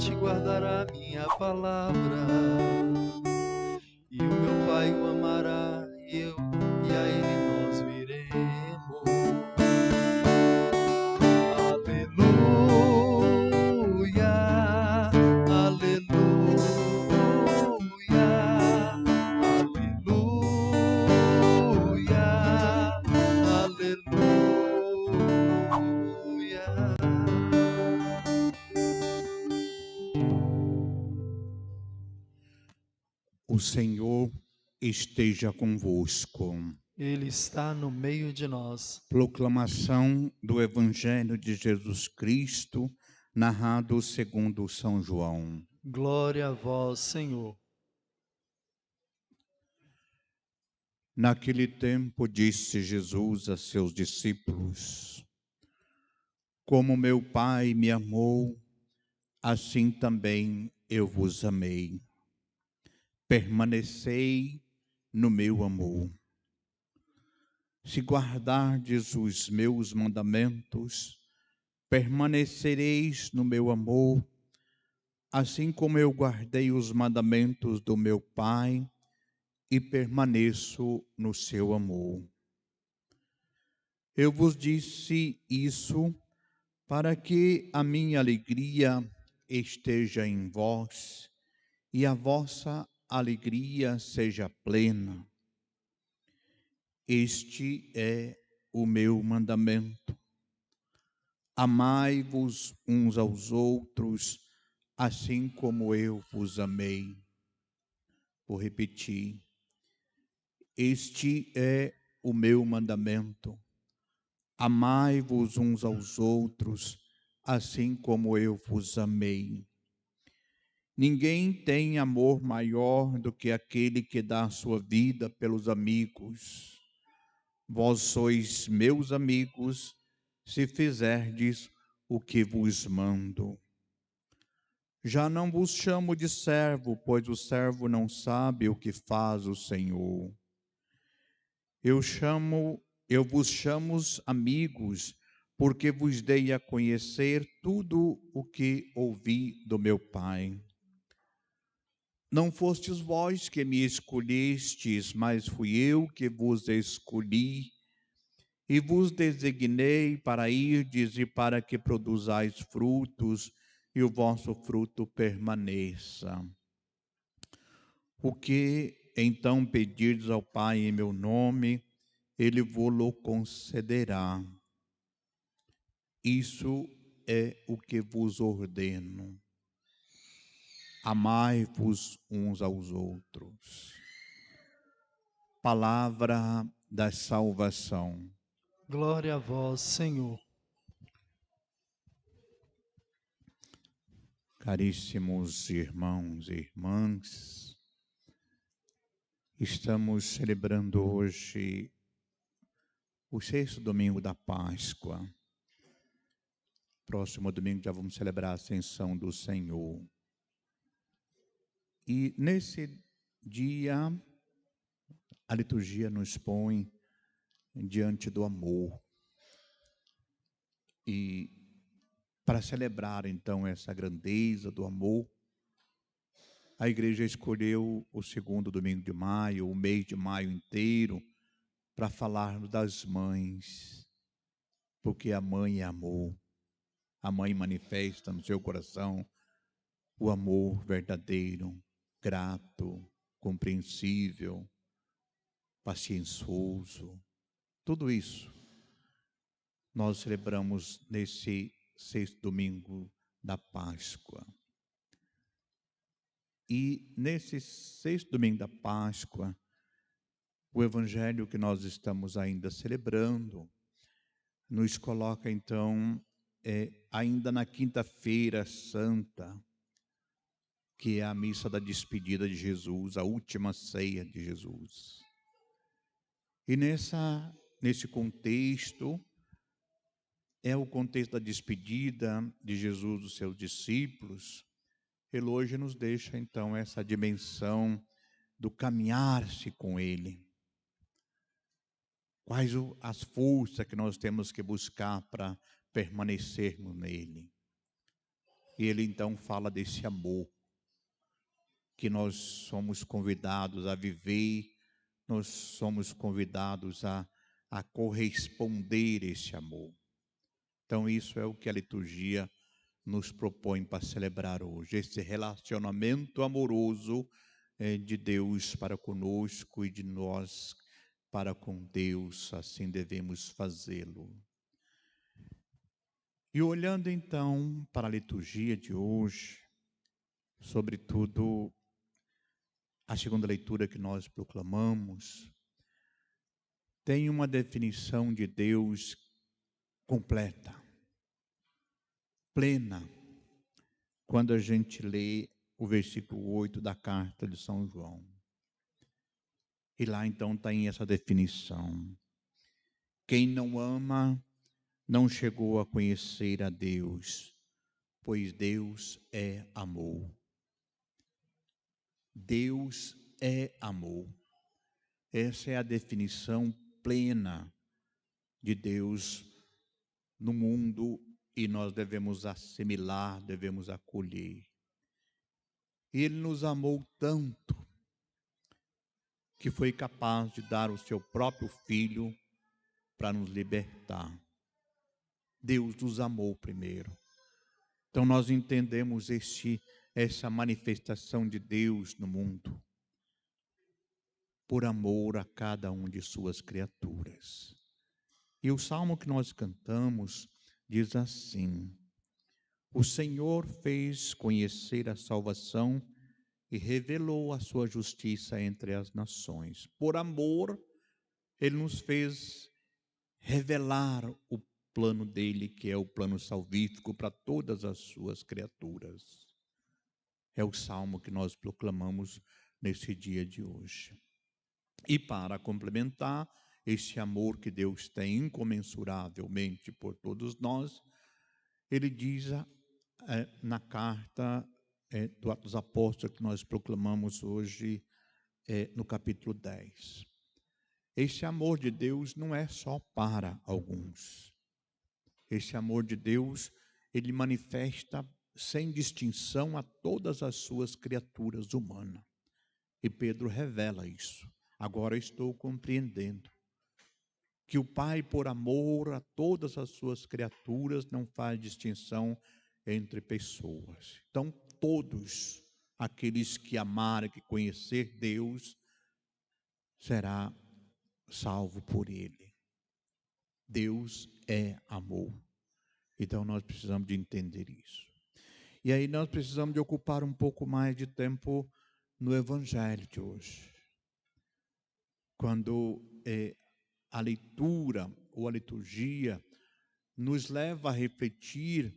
fielmente guardará a minha palavra. E o meu Pai o amará, e a ele nós viremos. Aleluia, aleluia, aleluia, aleluia. O Senhor esteja convosco. Ele está no meio de nós. Proclamação do Evangelho de Jesus Cristo, narrado segundo São João. Glória a vós, Senhor. Naquele tempo disse Jesus a seus discípulos: Como meu Pai me amou, assim também eu vos amei. Permanecei no meu amor. Se guardardes os meus mandamentos, permanecereis no meu amor, assim como eu guardei os mandamentos do meu Pai e permaneço no seu amor. Eu vos disse isso para que a minha alegria esteja em vós e a vossa alegria seja plena. Este é o meu mandamento. Amai-vos uns aos outros, assim como eu vos amei. Vou repetir. Este é o meu mandamento. Amai-vos uns aos outros, assim como eu vos amei. Ninguém tem amor maior do que aquele que dá a sua vida pelos amigos. Vós sois meus amigos, se fizerdes o que vos mando. Já não vos chamo de servo, pois o servo não sabe o que faz o Senhor. Eu vos chamo amigos, porque vos dei a conhecer tudo o que ouvi do meu Pai. Não fostes vós que me escolhestes, mas fui eu que vos escolhi e vos designei para irdes e para que produzais frutos e o vosso fruto permaneça. O que então pedirdes ao Pai em meu nome, Ele vô-lo concederá. Isso é o que vos ordeno. Amai-vos uns aos outros. Palavra da salvação. Glória a vós, Senhor. Caríssimos irmãos e irmãs, estamos celebrando hoje o sexto domingo da Páscoa. Próximo domingo já vamos celebrar a Ascensão do Senhor. E nesse dia, a liturgia nos põe diante do amor. E para celebrar então essa grandeza do amor, a igreja escolheu o segundo domingo de maio, o mês de maio inteiro, para falarmos das mães, porque a mãe é amor. A mãe manifesta no seu coração o amor verdadeiro, grato, compreensível, paciencioso. Tudo isso nós celebramos nesse sexto domingo da Páscoa. E nesse sexto domingo da Páscoa, o evangelho que nós estamos ainda celebrando nos coloca então ainda na quinta-feira santa, que é a missa da despedida de Jesus, a última ceia de Jesus. E nesse contexto, é o contexto da despedida de Jesus dos seus discípulos. Ele hoje nos deixa então essa dimensão do caminhar-se com Ele. Quais as forças que nós temos que buscar para permanecermos nele? E ele então fala desse amor que nós somos convidados a viver, nós somos convidados a corresponder esse amor. Então, isso é o que a liturgia nos propõe para celebrar hoje, esse relacionamento amoroso de Deus para conosco e de nós para com Deus, assim devemos fazê-lo. E olhando então para a liturgia de hoje, sobretudo a segunda leitura que nós proclamamos, tem uma definição de Deus completa, plena, quando a gente lê o versículo 8 da carta de São João. E lá então tem essa definição. Quem não ama não chegou a conhecer a Deus, pois Deus é amor. Deus é amor. Essa é a definição plena de Deus no mundo e nós devemos assimilar, devemos acolher. Ele nos amou tanto que foi capaz de dar o seu próprio Filho para nos libertar. Deus nos amou primeiro. Então nós entendemos essa manifestação de Deus no mundo, por amor a cada um de suas criaturas. E o salmo que nós cantamos diz assim: o Senhor fez conhecer a salvação e revelou a sua justiça entre as nações. Por amor, Ele nos fez revelar o plano dele, que é o plano salvífico para todas as suas criaturas. É o salmo que nós proclamamos nesse dia de hoje. E para complementar esse amor que Deus tem incomensuravelmente por todos nós, ele diz na carta do Atos dos Apóstolos que nós proclamamos hoje no capítulo 10. Esse amor de Deus não é só para alguns. Esse amor de Deus, ele manifesta sem distinção a todas as suas criaturas humanas. E Pedro revela isso. Agora estou compreendendo que o Pai, por amor a todas as suas criaturas, não faz distinção entre pessoas. Então, todos aqueles que amarem, que conhecer Deus, será salvo por Ele. Deus é amor. Então, nós precisamos de entender isso. E aí nós precisamos de ocupar um pouco mais de tempo no Evangelho de hoje. Quando a leitura ou a liturgia nos leva a refletir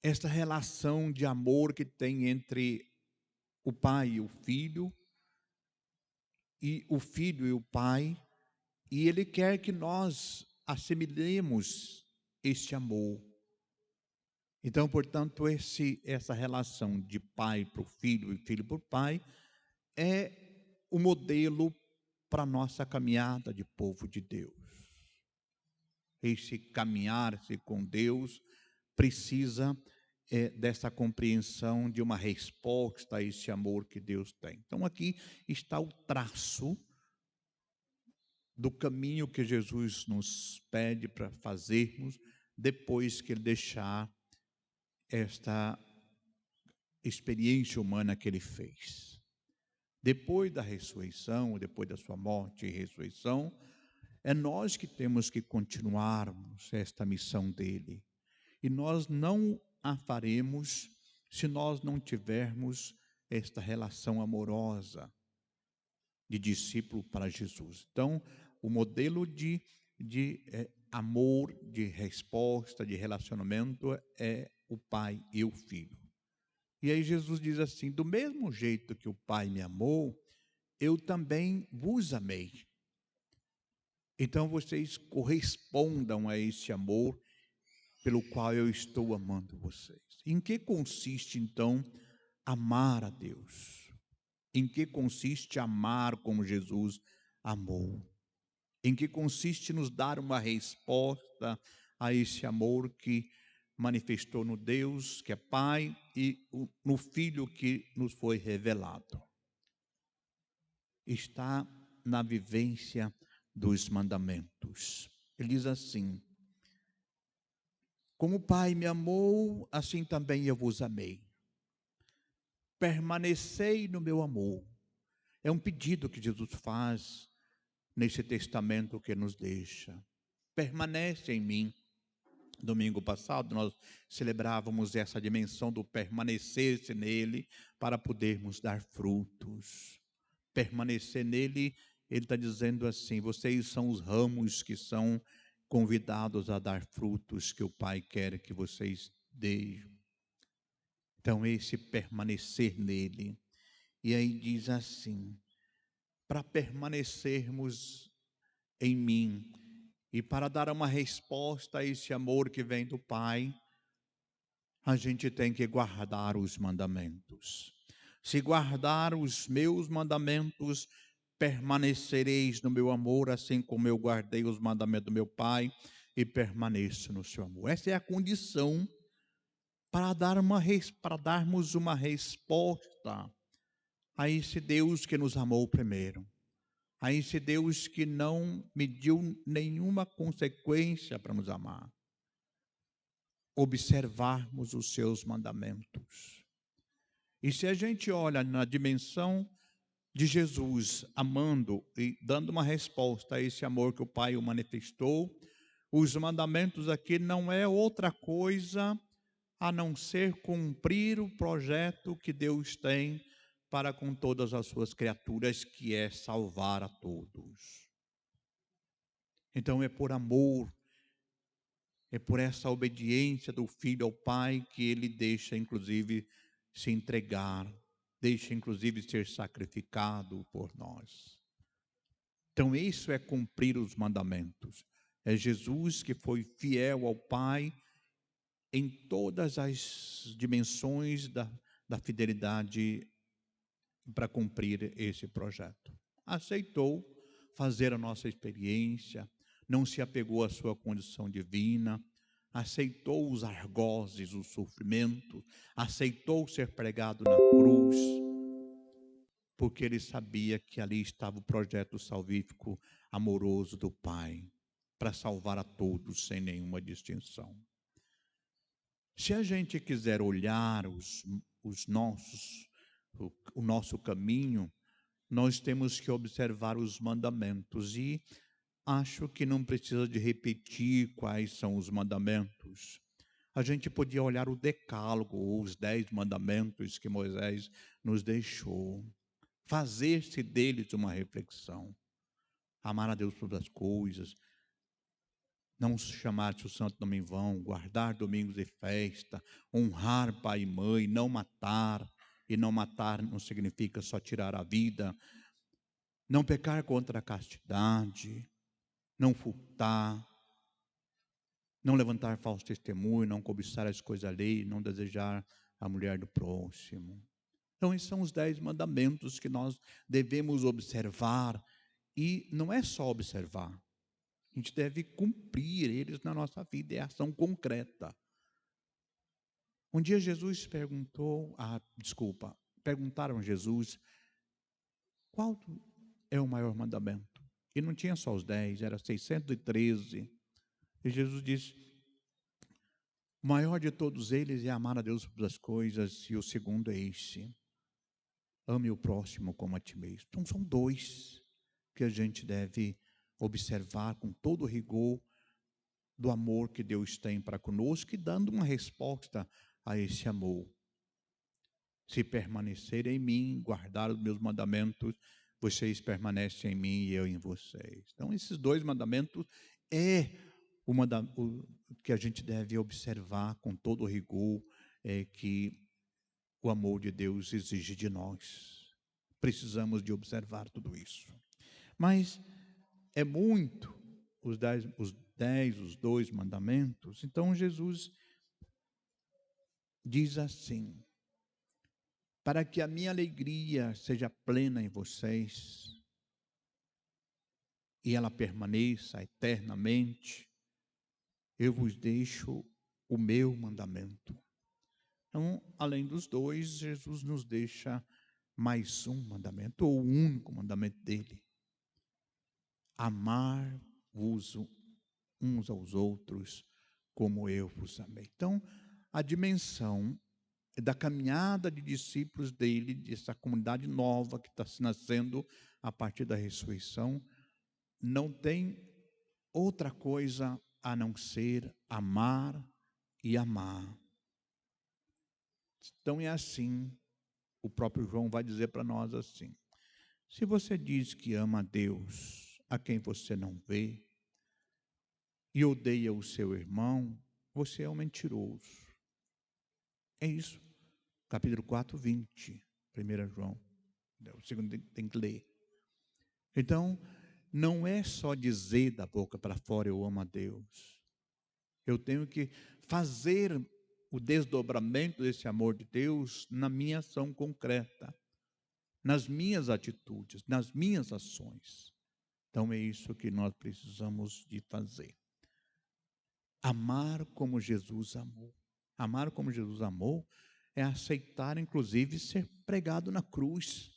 esta relação de amor que tem entre o pai e o filho e o pai, e ele quer que nós assimilemos este amor. Então, portanto, essa relação de pai para o filho e filho para o pai é o modelo para a nossa caminhada de povo de Deus. Esse caminhar-se com Deus precisa dessa compreensão de uma resposta a esse amor que Deus tem. Então aqui está o traço do caminho que Jesus nos pede para fazermos depois que Ele deixar esta experiência humana que Ele fez. Depois da ressurreição, depois da sua morte e ressurreição, é nós que temos que continuarmos esta missão dele. E nós não a faremos se nós não tivermos esta relação amorosa de discípulo para Jesus. Então, o modelo de amor, de resposta, de relacionamento é o pai e o filho. E aí Jesus diz assim: do mesmo jeito que o Pai me amou, eu também vos amei. Então vocês correspondam a esse amor pelo qual eu estou amando vocês. Em que consiste então amar a Deus? Em que consiste amar como Jesus amou? Em que consiste nos dar uma resposta a esse amor que manifestou no Deus que é Pai e no Filho que nos foi revelado. Está na vivência dos mandamentos. Ele diz assim: como o Pai me amou, assim também eu vos amei. Permanecei no meu amor. É um pedido que Jesus faz nesse testamento que nos deixa. Permanece em mim. Domingo passado nós celebrávamos essa dimensão do permanecer-se nele para podermos dar frutos. Permanecer nele, ele está dizendo assim: vocês são os ramos que são convidados a dar frutos que o Pai quer que vocês deem. Então esse permanecer nele. E aí diz assim: para permanecermos em mim e para dar uma resposta a esse amor que vem do Pai, a gente tem que guardar os mandamentos. Se guardar os meus mandamentos, permanecereis no meu amor, assim como eu guardei os mandamentos do meu Pai e permaneço no seu amor. Essa é a condição para darmos uma resposta a esse Deus que nos amou primeiro, a esse Deus que não mediu nenhuma consequência para nos amar. Observarmos os seus mandamentos. E se a gente olha na dimensão de Jesus amando e dando uma resposta a esse amor que o Pai o manifestou, os mandamentos aqui não é outra coisa a não ser cumprir o projeto que Deus tem para com todas as suas criaturas, que é salvar a todos. Então é por amor, é por essa obediência do Filho ao Pai que ele deixa, inclusive, se entregar, deixa, inclusive, ser sacrificado por nós. Então, isso é cumprir os mandamentos. É Jesus que foi fiel ao Pai em todas as dimensões da fidelidade para cumprir esse projeto. Aceitou fazer a nossa experiência, não se apegou à sua condição divina, aceitou os argozes, o sofrimento, aceitou ser pregado na cruz, porque ele sabia que ali estava o projeto salvífico amoroso do Pai, para salvar a todos sem nenhuma distinção. Se a gente quiser olhar o nosso caminho, nós temos que observar os mandamentos, e acho que não precisa de repetir quais são os mandamentos. A gente podia olhar o decálogo, ou os 10 mandamentos que Moisés nos deixou, fazer-se deles uma reflexão. Amar a Deus por todas as coisas, não chamar-te o santo nome em vão, guardar domingos e festa, honrar pai e mãe, não matar. E não matar não significa só tirar a vida. Não pecar contra a castidade, não furtar, não levantar falso testemunho, não cobiçar as coisas alheias, não desejar a mulher do próximo. Então, esses são os 10 mandamentos que nós devemos observar, e não é só observar, a gente deve cumprir eles na nossa vida, é ação concreta. Um dia Jesus perguntaram a Jesus, qual é o maior mandamento? E não tinha só os 10, era 613. E Jesus disse, o maior de todos eles é amar a Deus por todas as coisas, e o segundo é este, ame o próximo como a ti mesmo. Então são 2 que a gente deve observar com todo o rigor do amor que Deus tem para conosco, e dando uma resposta a esse amor. Se permanecer em mim, guardar os meus mandamentos, vocês permanecem em mim e eu em vocês. Então esses 2 mandamentos é o que a gente deve observar com todo o rigor, que o amor de Deus exige de nós. Precisamos de observar tudo isso. Mas é muito os 2 mandamentos. Então Jesus diz assim, para que a minha alegria seja plena em vocês e ela permaneça eternamente, eu vos deixo o meu mandamento. Então, além dos dois, Jesus nos deixa mais um mandamento, ou o único mandamento dele. Amar-vos uns aos outros como eu vos amei. Então, a dimensão da caminhada de discípulos dele, dessa comunidade nova que está se nascendo a partir da ressurreição, não tem outra coisa a não ser amar e amar. Então é assim, o próprio João vai dizer para nós assim: se você diz que ama a Deus, a quem você não vê, e odeia o seu irmão, você é um mentiroso. É isso. Capítulo 4, 20. 1 João. O segundo tem que ler. Então, não é só dizer da boca para fora, eu amo a Deus. Eu tenho que fazer o desdobramento desse amor de Deus na minha ação concreta, nas minhas atitudes, nas minhas ações. Então, é isso que nós precisamos de fazer. Amar como Jesus amou. Amar como Jesus amou é aceitar, inclusive, ser pregado na cruz,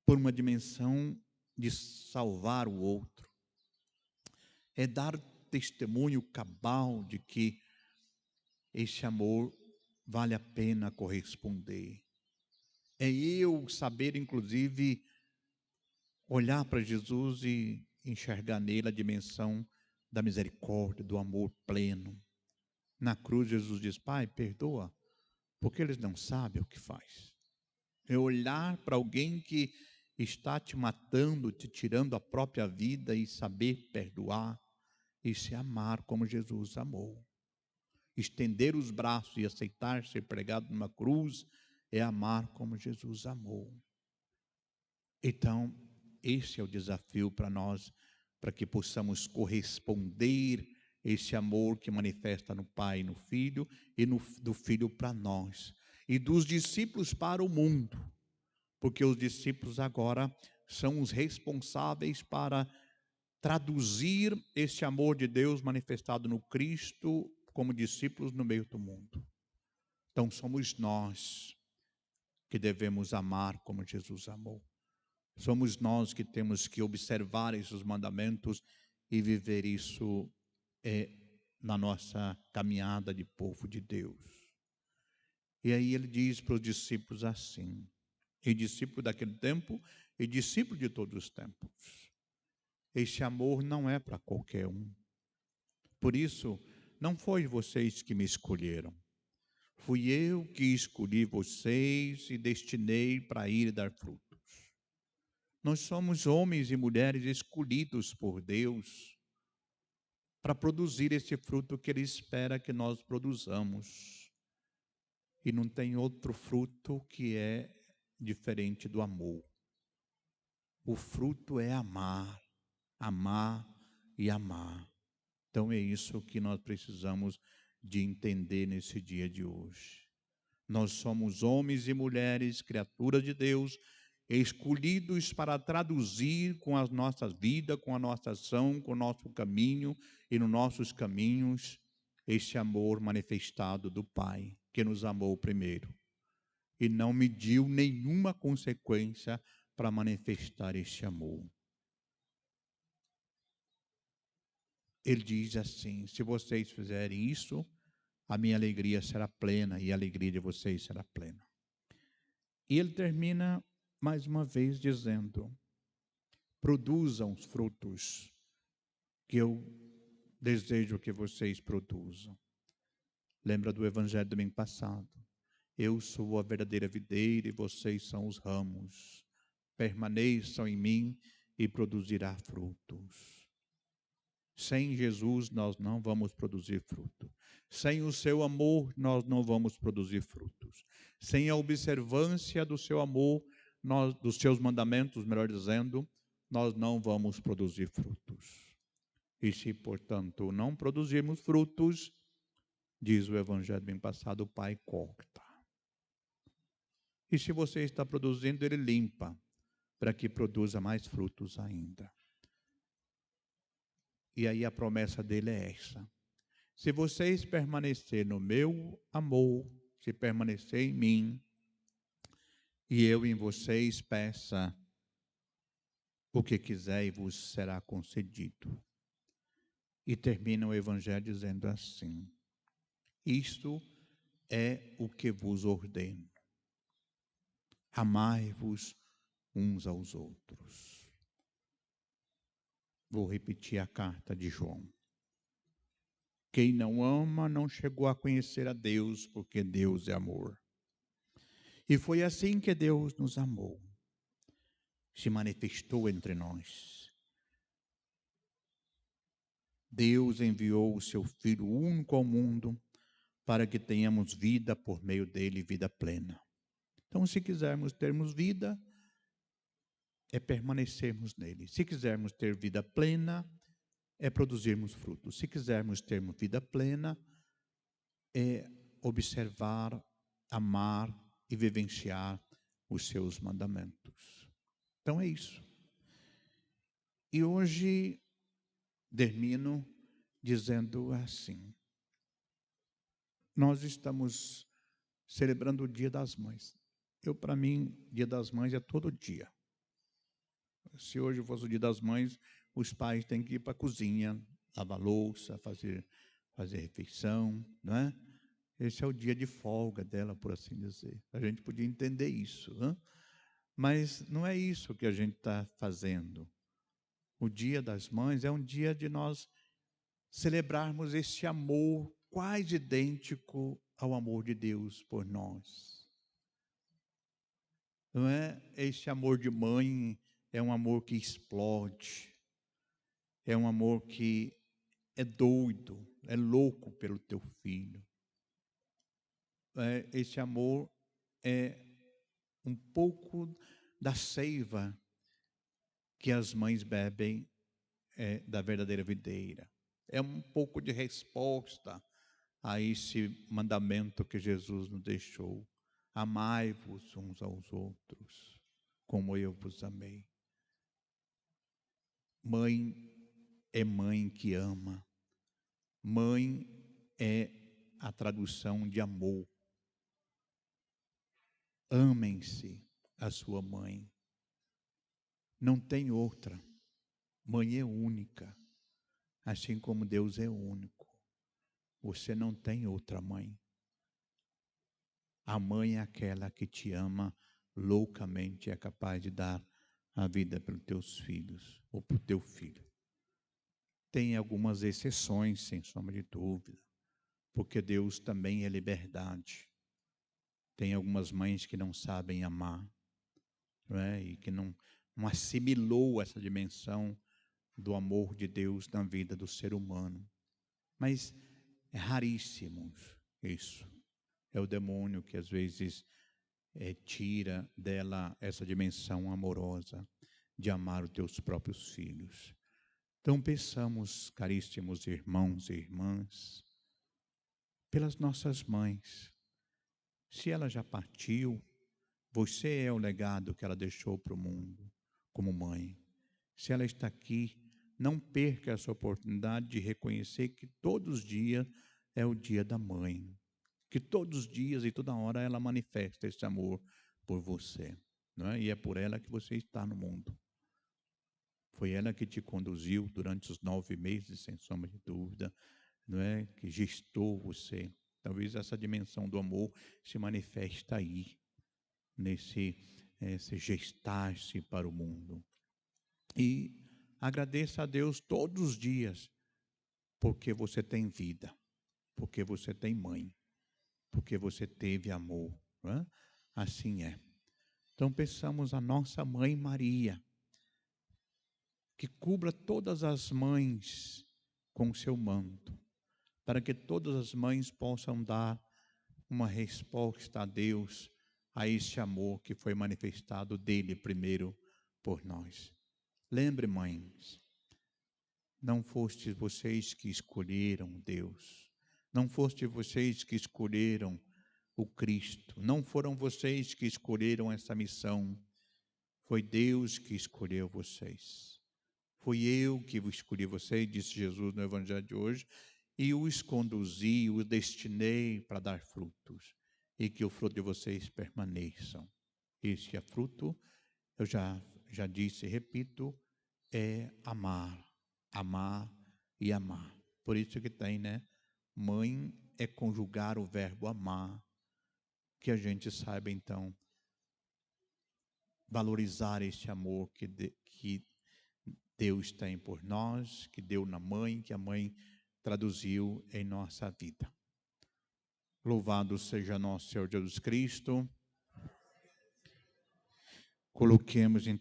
por uma dimensão de salvar o outro. É dar testemunho cabal de que esse amor vale a pena corresponder. É eu saber, inclusive, olhar para Jesus e enxergar nele a dimensão da misericórdia, do amor pleno. Na cruz, Jesus diz: Pai, perdoa, porque eles não sabem o que faz. É olhar para alguém que está te matando, te tirando a própria vida e saber perdoar e se amar como Jesus amou. Estender os braços e aceitar ser pregado numa cruz é amar como Jesus amou. Então, esse é o desafio para nós, para que possamos corresponder esse amor que manifesta no Pai e no Filho, e do Filho para nós, e dos discípulos para o mundo, porque os discípulos agora são os responsáveis para traduzir esse amor de Deus manifestado no Cristo como discípulos no meio do mundo. Então somos nós que devemos amar como Jesus amou. Somos nós que temos que observar esses mandamentos e viver isso na nossa caminhada de povo de Deus. E aí ele diz para os discípulos assim, e discípulo daquele tempo e discípulo de todos os tempos: esse amor não é para qualquer um. Por isso, não foi vocês que me escolheram. Fui eu que escolhi vocês e destinei para ir e dar frutos. Nós somos homens e mulheres escolhidos por Deus para produzir esse fruto que Ele espera que nós produzamos. E não tem outro fruto que é diferente do amor. O fruto é amar, amar e amar. Então é isso que nós precisamos de entender nesse dia de hoje. Nós somos homens e mulheres, criaturas de Deus, escolhidos para traduzir com as nossas vidas, com a nossa ação, com o nosso caminho e nos nossos caminhos, esse amor manifestado do Pai, que nos amou primeiro e não mediu nenhuma consequência para manifestar esse amor. Ele diz assim: se vocês fizerem isso, a minha alegria será plena e a alegria de vocês será plena. E ele termina mais uma vez dizendo: produzam os frutos que eu desejo que vocês produzam. Lembra do evangelho do domingo passado? Eu sou a verdadeira videira e vocês são os ramos. Permaneçam em mim e produzirá frutos. Sem Jesus nós não vamos produzir fruto. Sem o seu amor nós não vamos produzir frutos. Sem a observância do seu amor, dos seus mandamentos, melhor dizendo, nós não vamos produzir frutos. E se, portanto, não produzirmos frutos, diz o evangelho bem passado, o Pai corta. E se você está produzindo, Ele limpa, para que produza mais frutos ainda. E aí a promessa dele é essa: Se vocês permanecerem no meu amor, se permanecer em mim, e eu em vocês, peça o que quiser e vos será concedido. E termina o Evangelho dizendo assim: isto é o que vos ordeno: amai-vos uns aos outros. Vou repetir a carta de João. Quem não ama não chegou a conhecer a Deus, porque Deus é amor. E foi assim que Deus nos amou, se manifestou entre nós. Deus enviou o seu Filho único ao mundo para que tenhamos vida por meio dele, vida plena. Então, se quisermos termos vida, é permanecermos nele. Se quisermos ter vida plena, é produzirmos frutos. Se quisermos termos vida plena, é observar, amar e vivenciar os seus mandamentos. Então é isso. E hoje termino dizendo assim: nós estamos celebrando o Dia das Mães. Para mim, Dia das Mães é todo dia. Se hoje fosse o Dia das Mães, os pais têm que ir para a cozinha, lavar louça, fazer refeição, não é? Esse é o dia de folga dela, por assim dizer. A gente podia entender isso, né? Mas não é isso que a gente está fazendo. O Dia das Mães é um dia de nós celebrarmos esse amor quase idêntico ao amor de Deus por nós. Não é? Esse amor de mãe é um amor que explode, é um amor que é doido, é louco pelo teu filho. Esse amor é um pouco da seiva que as mães bebem da verdadeira videira. É um pouco de resposta a esse mandamento que Jesus nos deixou: amai-vos uns aos outros, como eu vos amei. Mãe é mãe que ama. Mãe é a tradução de amor. Amem-se a sua mãe. Não tem outra. Mãe é única, assim como Deus é único. Você não tem outra mãe. A mãe é aquela que te ama loucamente, é capaz de dar a vida pelos teus filhos ou para o teu filho. Tem algumas exceções, sem sombra de dúvida, porque Deus também é liberdade. Tem algumas mães que não sabem amar, não é? E que não assimilou essa dimensão do amor de Deus na vida do ser humano. Mas é raríssimo isso. É o demônio que às vezes tira dela essa dimensão amorosa de amar os teus próprios filhos. Então peçamos, caríssimos irmãos e irmãs, pelas nossas mães. Se ela já partiu, você é o legado que ela deixou para o mundo como mãe. Se ela está aqui, não perca essa oportunidade de reconhecer que todos os dias é o dia da mãe. Que todos os dias e toda hora ela manifesta esse amor por você, não é? E é por ela que você está no mundo. Foi ela que te conduziu durante os 9 meses, sem sombra de dúvida, não é? Que gestou você. Talvez essa dimensão do amor se manifesta aí, nesse gestar-se para o mundo. E agradeça a Deus todos os dias, porque você tem vida, porque você tem mãe, porque você teve amor, não é? Assim é. Então peçamos a nossa mãe Maria, que cubra todas as mães com o seu manto, para que todas as mães possam dar uma resposta a Deus, a esse amor que foi manifestado dele primeiro por nós. Lembre, mães, não foste vocês que escolheram Deus, não foste vocês que escolheram o Cristo, não foram vocês que escolheram essa missão, foi Deus que escolheu vocês. Fui eu que escolhi vocês, disse Jesus no Evangelho de hoje, e os conduzi, os destinei para dar frutos, e que o fruto de vocês permaneçam. Este é fruto, eu já disse e repito, é amar, amar e amar. Por isso que tem, né? Mãe é conjugar o verbo amar, que a gente saiba, então, valorizar esse amor que Deus tem por nós, que deu na mãe, que a mãe traduziu em nossa vida. Louvado seja nosso Senhor Jesus Cristo. Coloquemos em